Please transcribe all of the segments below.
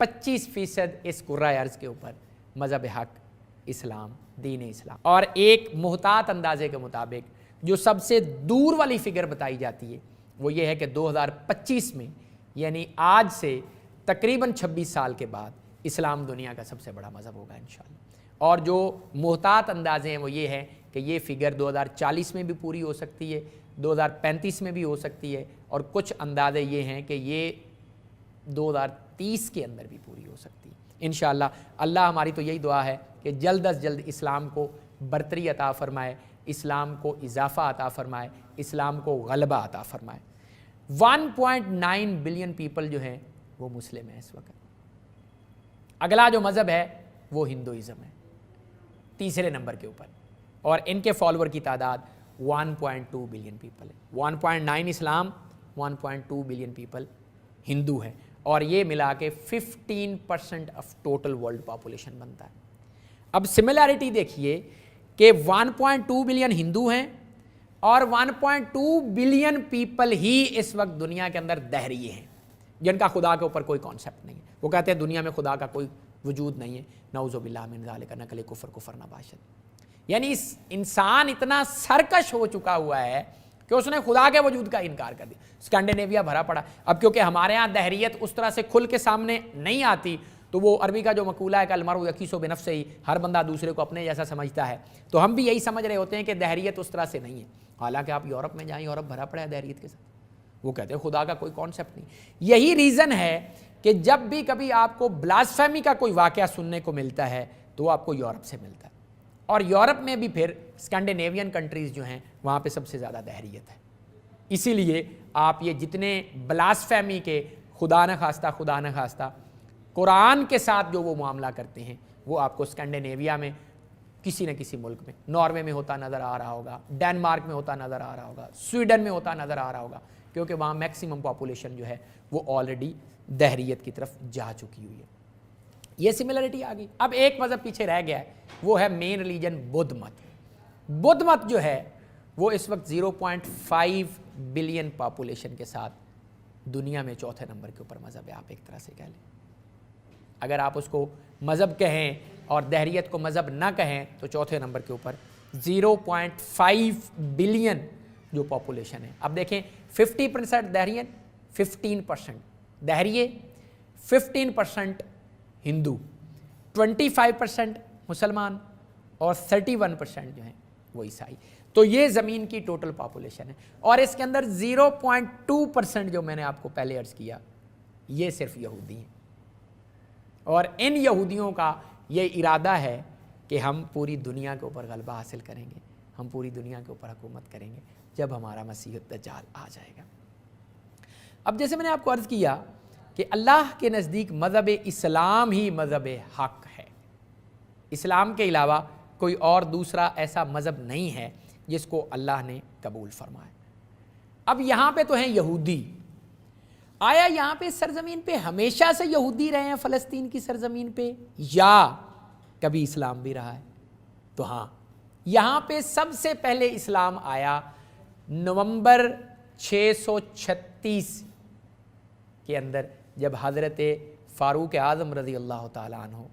25% इस कुर्रा अर्ज़ के ऊपर मज़हब हक इस्लाम, दीन इस्लाम। और एक मुहतात अंदाजे के मुताबिक जो सबसे दूर वाली फिगर बताई जाती है वो ये है कि 2025 में, यानी आज से तकरीबन 26 साल के बाद, इस्लाम दुनिया का सबसे बड़ा मज़हब होगा इंशाअल्लाह। और जो मुहतात अंदाजे हैं वो ये है कि ये फ़िगर 2040 में भी पूरी हो सकती है, 2035 में भी हो सकती है, और कुछ अंदाजे ये हैं कि ये 2030 के अंदर भी पूरी हो सकती है इंशाअल्लाह। अल्लाह हमारी तो यही दुआ है कि जल्द अज जल्द इस्लाम को बरतरी अता फ़रमाए, इस्लाम को इजाफ़ा अता फ़रमाए, इस्लाम को गलबा अता फ़रमाए। 1.9 बिलियन पीपल जो हैं वो मुस्लिम हैं इस वक्त। अगला जो मज़हब है वो हिंदुइज़्म है, तीसरे नंबर के ऊपर, और इनके फॉलोअर की तादाद 1.2 बिलियन पीपल है। 1.9 इस्लाम, 1.2 बिलियन पीपल हिंदू हैं, और ये मिला के 15% ऑफ टोटल वर्ल्ड पॉपुलेशन बनता है। अब सिमिलैरिटी देखिए कि 1.2 बिलियन हिंदू हैं और 1.2 बिलियन पीपल ही इस वक्त दुनिया के अंदर दहरिये हैं, जिनका खुदा के ऊपर कोई कॉन्सेप्ट नहीं है। वो कहते हैं दुनिया में खुदा का कोई वजूद नहीं है, नऊज़ु बिल्लाह मिन ज़ालिका, नकले कुफ़र नबाशत। यानी इस इंसान इतना सरकश हो चुका हुआ है कि उसने खुदा के वजूद का इनकार कर दिया। स्कैंडिनेविया भरा पड़ा। अब क्योंकि हमारे यहाँ दहरियत उस तरह से खुल के सामने नहीं आती, तो वो अरबी का जो मकूला है कल मरउ यकीसो बिनफ्से ही, हर बंदा दूसरे को अपने जैसा समझता है, तो हम भी यही समझ रहे होते हैं कि दहरियत उस तरह से नहीं है। हालांकि आप यूरोप में जाएं, यूरोप भरा पड़ा है दहरियत के साथ। वो कहते हैं खुदा का कोई कॉन्सेप्ट नहीं। यही रीज़न है कि जब भी कभी आपको ब्लास्फेमी का कोई वाक़या सुनने को मिलता है तो वो आपको यूरोप से मिलता है, और यूरोप में भी फिर स्कैंडिनेवियन कंट्रीज़ जो हैं वहाँ पे सबसे ज़्यादा दहरियत है। इसीलिए आप ये जितने ब्लास्फेमी के खुदा न खास्ता कुरान के साथ जो वो मामला करते हैं वो आपको स्कैंडिनेविया में किसी न किसी मुल्क में, नॉर्वे में होता नज़र आ रहा होगा, डेनमार्क में होता नज़र आ रहा होगा, स्वीडन में होता नज़र आ रहा होगा, क्योंकि वहाँ मैक्सिमम पॉपुलेशन जो है वो ऑलरेडी दहरियत की तरफ जा चुकी हुई है। ये सिमिलरिटी आ गई। अब एक मज़हब पीछे रह गया है, वो है मेन रिलीजन बुद्ध मत। बुद्ध मत जो है वो इस वक्त 0.5 बिलियन पॉपुलेशन के साथ दुनिया में चौथे नंबर के ऊपर मज़हब है, आप एक तरह से कह लें। अगर आप उसको मज़हब कहें और दहरियत को मज़हब ना कहें तो चौथे नंबर के ऊपर 0.5 बिलियन जो पॉपुलेशन है। अब देखें 50% दहरियन, 15% दहरिये, 15% हिंदू, 25% मुसलमान और 31% जो है वो ईसाई। तो ये ज़मीन की टोटल पॉपुलेशन है, और इसके अंदर 0.2% जो मैंने आपको पहले अर्ज़ किया ये सिर्फ यहूदी हैं। और इन यहूदियों का ये इरादा है कि हम पूरी दुनिया के ऊपर गलबा हासिल करेंगे, हम पूरी दुनिया के ऊपर हुकूमत करेंगे जब हमारा मसीह दज्जाल आ जाएगा। अब जैसे मैंने आपको अर्ज़ किया कि अल्लाह के नज़दीक मज़हब इस्लाम ही मज़हब हक़ है। इस्लाम के अलावा कोई और दूसरा ऐसा मज़हब नहीं है जिसको अल्लाह ने कबूल फरमाए। अब यहाँ पे तो हैं यहूदी, आया यहाँ पे सरजमीन पे हमेशा से यहूदी रहे हैं फ़लस्तीन की सरजमीन पे, या कभी इस्लाम भी रहा है? तो हाँ, यहाँ पे सबसे पहले इस्लाम आया नवंबर 636 के अंदर, जब हज़रत फ़ारूक आज़म रज़ी अल्लाह ताला अन्हु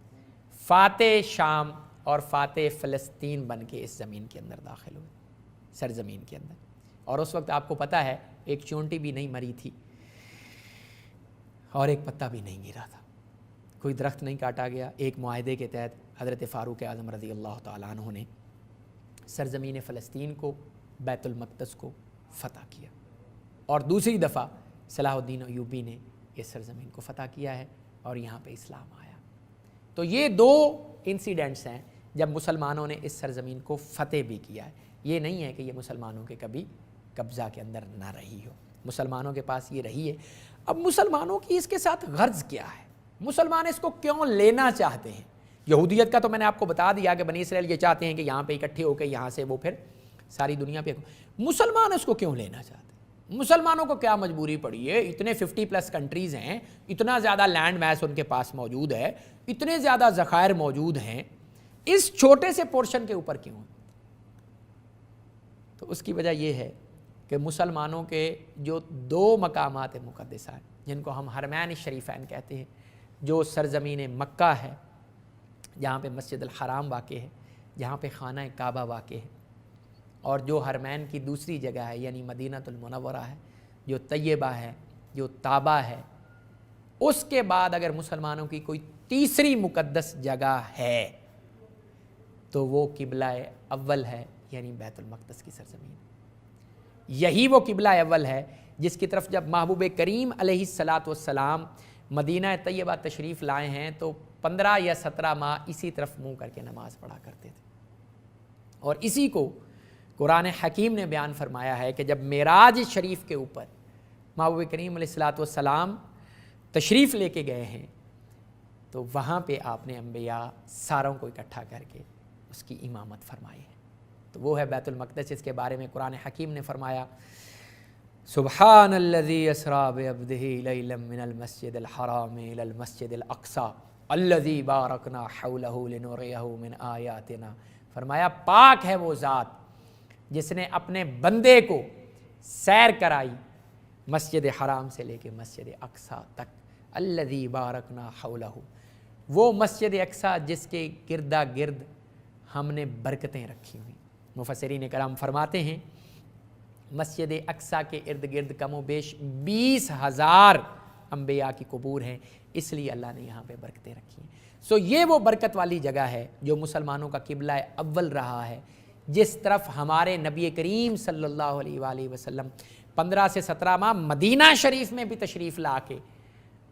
फ़ाते शाम और फ़ाते फ़लस्तीन बन के इस ज़मीन के अंदर दाखिल हुए, सरज़मीन के अंदर। और उस वक्त आपको पता है एक चोंटी भी नहीं मरी थी और एक पत्ता भी नहीं गिरा था, कोई दरख्त नहीं काटा गया। एक मुआहदे के तहत हज़रत फ़ारूक आज़म रज़ी अल्लाह ताला अन्हु ने सरज़मीन फ़लस्तीन को, बैतुल मक़दस को फ़तह किया, और दूसरी दफ़ा सलाहुद्दीन अय्यूबी ने इस सरज़मीन को फ़तह किया है और यहाँ पे इस्लाम आया। तो ये दो इंसिडेंट्स हैं जब मुसलमानों ने इस सरज़मीन को फ़तेह भी किया है। ये नहीं है कि ये मुसलमानों के कभी कब्ज़ा के अंदर ना रही हो, मुसलमानों के पास ये रही है। अब मुसलमानों की इसके साथ गर्ज क्या है, मुसलमान इसको क्यों लेना चाहते हैं? यहूदियत का तो मैंने आपको बता दिया कि बनी इसराइल ये चाहते हैं कि यहाँ पे इकट्ठे होकर यहाँ से वो फिर सारी दुनिया पे। मुसलमान इसको क्यों लेना चाहते हैं? मुसलमानों को क्या मजबूरी पड़ी है? इतने 50+ कंट्रीज़ हैं, इतना ज़्यादा लैंड मैस उनके पास मौजूद है, इतने ज़्यादा ज़खायर मौजूद हैं, इस छोटे से पोर्शन के ऊपर क्यों? तो उसकी वजह यह है कि मुसलमानों के जो 2 मकामात मुक़द्दसा हैं जिनको हम हरमैन शरीफ़ैन कहते हैं, جو سرزمین مکہ ہے، جہاں پہ مسجد الحرام واقع ہے، جہاں پہ خانہ کعبہ واقع ہے، اور جو حرمین کی دوسری جگہ ہے یعنی مدینہ المنورہ ہے، جو طیبہ ہے، جو طابہ ہے، اس کے بعد اگر مسلمانوں کی کوئی تیسری مقدس جگہ ہے تو وہ قبلہ اول ہے، یعنی بیت المقدس کی سرزمین۔ یہی وہ قبلہ اول ہے جس کی طرف جب محبوب کریم علیہ الصلاۃ والسلام مدینہ طیبہ تشریف لائے ہیں تو 15 یا 17 ماہ اسی طرف منہ کر کے نماز پڑھا کرتے تھے، اور اسی کو قرآن حکیم نے بیان فرمایا ہے کہ جب معراج شریف کے اوپر محبوب کریم علیہ الصلاۃ والسلام تشریف لے کے گئے ہیں تو وہاں پہ آپ نے انبیاء ساروں کو اکٹھا کر کے اس کی امامت فرمائی ہے، تو وہ ہے بیت المقدس، جس کے بارے میں قرآن حکیم نے فرمایا سبحان الذی اسریٰ بعبدہ لیلا من المسجد الحرام الی المسجد الاقصی الذی بارکنا حولہ لنریہ من آیاتنا، فرمایا پاک ہے وہ ذات جس نے اپنے بندے کو سیر کرائی مسجد حرام سے لے کے مسجد اقصی تک، الذی بارکنا حولہ، وہ مسجد اقصی جس کے گردا گرد ہم نے برکتیں رکھی ہوئی۔ مفسرین کرام فرماتے ہیں مسجد اقصی کے ارد گرد کم و بیش 20,000 انبیاء کی قبور ہیں، اس لیے اللہ نے یہاں پہ برکتیں رکھی ہیں۔ سو یہ وہ برکت والی جگہ ہے جو مسلمانوں کا قبلہ اول رہا ہے، جس طرف ہمارے نبی کریم صلی اللہ علیہ وآلہ وسلم 15 سے 17 ماہ مدینہ شریف میں بھی تشریف لا کے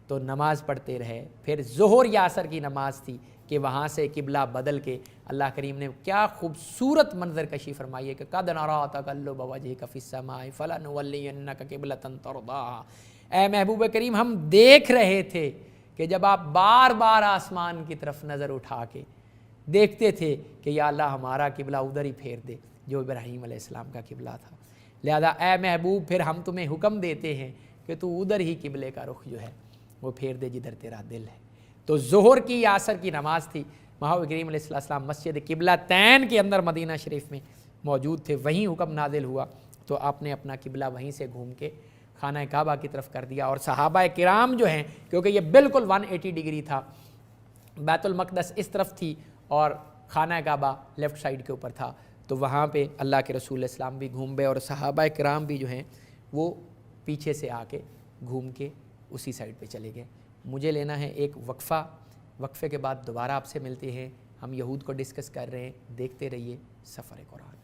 تو نماز پڑھتے رہے۔ پھر ظہر یا عصر کی نماز تھی کہ وہاں سے قبلہ بدل کے اللہ کریم نے کیا خوبصورت منظر کشی فرمائی ہے کہ قد نری تقلب وجہک فی السماء فلنولینک قبلۃ ترضاھا، اے محبوب کریم ہم دیکھ رہے تھے کہ جب آپ بار بار آسمان کی طرف نظر اٹھا کے دیکھتے تھے کہ یا اللہ ہمارا قبلہ ادھر ہی پھیر دے جو ابراہیم علیہ السلام کا قبلہ تھا، لہذا اے محبوب پھر ہم تمہیں حکم دیتے ہیں کہ تو ادھر ہی قبلے کا رخ جو ہے وہ پھیر دے جدھر تیرا دل ہے۔ تو ظہر کی یا عصر کی نماز تھی، محبوب کریم علیہ السلام مسجد قبلہ تین کے اندر مدینہ شریف میں موجود تھے، وہیں حکم نازل ہوا تو آپ نے اپنا قبلہ وہیں سے گھوم کے خانہ کعبہ کی طرف کر دیا، اور صحابہ کرام جو ہیں کیونکہ یہ بالکل 180 ڈگری تھا، بیت المقدس اس طرف تھی اور خانہ کعبہ لیفٹ سائیڈ کے اوپر تھا، تو وہاں پہ اللہ کے رسول علیہ السلام بھی گھوم گئے اور صحابہ کرام بھی جو ہیں وہ پیچھے سے آ کے گھوم کے اسی سائیڈ پہ چلے گئے۔ مجھے لینا ہے ایک وقفہ، وقفے کے بعد دوبارہ آپ سے ملتے ہیں۔ ہم یہود کو ڈسکس کر رہے ہیں، دیکھتے رہیے سفر قرآن۔